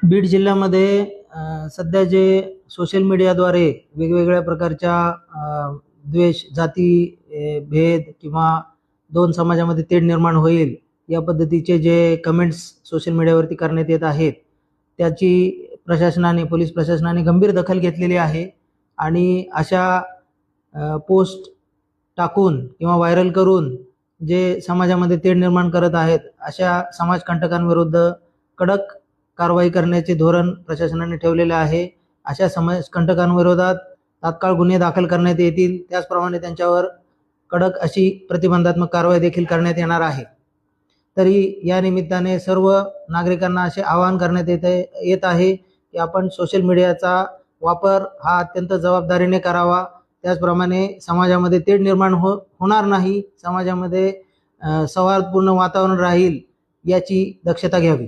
बीड जिल्ह्यामध्ये सध्या जे सोशल मीडियाद्वारे वेगवेगळ्या प्रकारच्या द्वेष, जाती, भेद किंवा दोन समाजामध्ये तेढ निर्माण होईल या पद्धतीचे जे कमेंट्स सोशल मीडियावरती करण्यात येत आहेत, त्याची पोलीस प्रशासनाने गंभीर दखल घेतलेली आहे आणि अशा पोस्ट टाकून किंवा व्हायरल करून जे समाजामध्ये तेढ निर्माण करत आहेत, अशा समाजकंटकांविरुद्ध कडक कारवाई करण्याचे धोरण प्रशासनाने ठेवलेले आहे। अशा समाजकंटकांविरोधात तात्काळ गुन्हे दाखल करण्यात येतील, त्याचप्रमाणे त्यांच्यावर कडक अशी प्रतिबंधात्मक कारवाई देखील करण्यात येणार आहे। तरी या निमित्ताने सर्व नागरिकांना असे आवाहन करण्यात येत आहे की आपण सोशल मीडियाचा वापर हा अत्यंत जबाबदारीने करावा। त्याचप्रमाणे समाजामध्ये तेढ निर्माण होणार नाही, समाजामध्ये सौहार्दपूर्ण वातावरण राहील याची दक्षता घ्यावी।